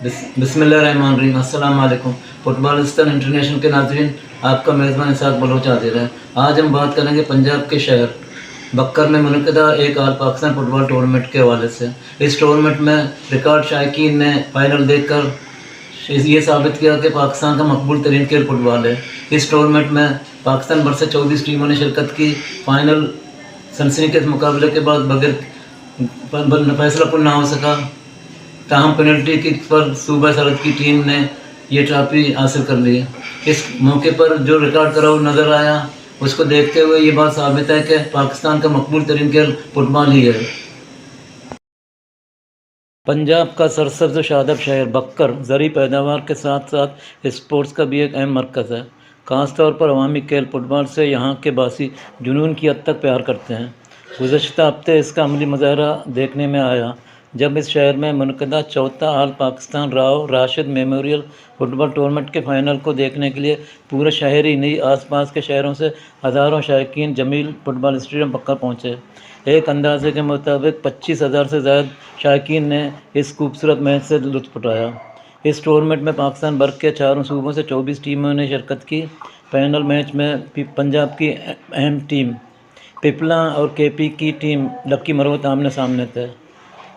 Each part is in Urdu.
بسم اللہ الرحمن الرحیم۔ السلام علیکم۔ فٹ بالستان انٹرنیشنل کے ناظرین، آپ کا میزبان اسحاق بلوچ حاضر ہے۔ آج ہم بات کریں گے پنجاب کے شہر بکر میں منعقدہ ایک آل پاکستان فٹ بال ٹورنامنٹ کے حوالے سے۔ اس ٹورنامنٹ میں ریکارڈ شائقین نے فائنل دیکھ کر یہ ثابت کیا کہ پاکستان کا مقبول ترین کھیل فٹ بال ہے۔ اس ٹورنامنٹ میں پاکستان بھر سے 24 ٹیموں نے شرکت کی۔ فائنل سنسنی کے مقابلے کے بعد بغیر فیصلہ کن نہ ہو سکا، تاہم پینلٹی کک پر صوبہ سرحد کی ٹیم نے یہ ٹرافی حاصل کر لی۔ اس موقع پر جو ریکارڈ کرا ہوا نظر آیا، اس کو دیکھتے ہوئے یہ بات ثابت ہے کہ پاکستان کا مقبول ترین کھیل فٹ بال ہی ہے۔ پنجاب کا سرسبز و شاداب شہر بکر زرعی پیداوار کے ساتھ ساتھ اسپورٹس کا بھی ایک اہم مرکز ہے۔ خاص طور پر عوامی کھیل فٹ بال سے یہاں کے باسی جنون کی حد تک پیار کرتے ہیں۔ گزشتہ ہفتے اس کا عملی مظاہرہ دیکھنے میں آیا جب اس شہر میں منعقدہ چوتھا آل پاکستان راؤ راشد میموریل فٹ بال ٹورنامنٹ کے فائنل کو دیکھنے کے لیے پورے شہر ہی نہیں، آس پاس کے شہروں سے ہزاروں شائقین جمیل فٹ بال اسٹیڈیم بکر پہنچے۔ ایک اندازے کے مطابق 25,000 سے زائد شائقین نے اس خوبصورت میچ سے لطف اٹھایا۔ اس ٹورنامنٹ میں پاکستان بھر کے چاروں صوبوں سے 24 ٹیموں نے شرکت کی۔ فائنل میچ میں پنجاب کی اہم ٹیم پپلا اور کے پی کی ٹیم لکی مروت آمنے سامنے تھے۔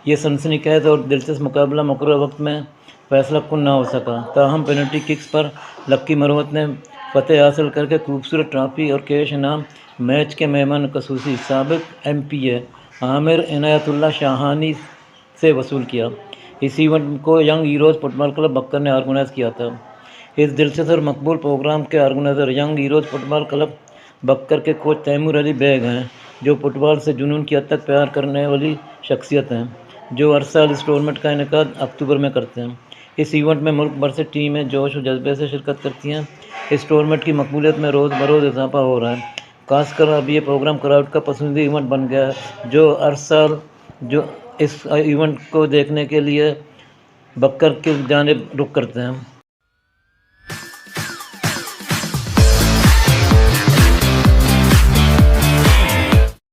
یہ سنسنی خیز اور دلچسپ مقابلہ مقررہ وقت میں فیصلہ کن نہ ہو سکا، تاہم پینلٹی ککس پر لکی مروت نے فتح حاصل کر کے خوبصورت ٹرافی اور کیش انعام میچ کے مہمان خصوصی سابق ایم پی اے عامر عنایت اللہ شاہانی سے وصول کیا۔ اس ایونٹ کو ینگ ہیروز فٹ بال کلب بکر نے آرگنائز کیا تھا۔ اس دلچسپ اور مقبول پروگرام کے آرگنائزر ینگ ہیروز فٹ بال کلب بکر کے کوچ تیمور علی بیگ ہیں، جو فٹ بال سے جنون کی حد تک پیار کرنے والی شخصیت ہیں، جو ہر سال اس ٹورنامنٹ کا انعقاد اکتوبر میں کرتے ہیں۔ اس ایونٹ میں ملک بھر سے ٹیمیں جوش و جذبے سے شرکت کرتی ہیں۔ اس ٹورنامنٹ کی مقبولیت میں روز بروز اضافہ ہو رہا ہے، خاص کر اب یہ پروگرام کراؤڈ کا پسندیدہ ایونٹ بن گیا ہے، جو ہر سال جو اس ایونٹ کو دیکھنے کے لیے بکر کی جانب رخ کرتے ہیں۔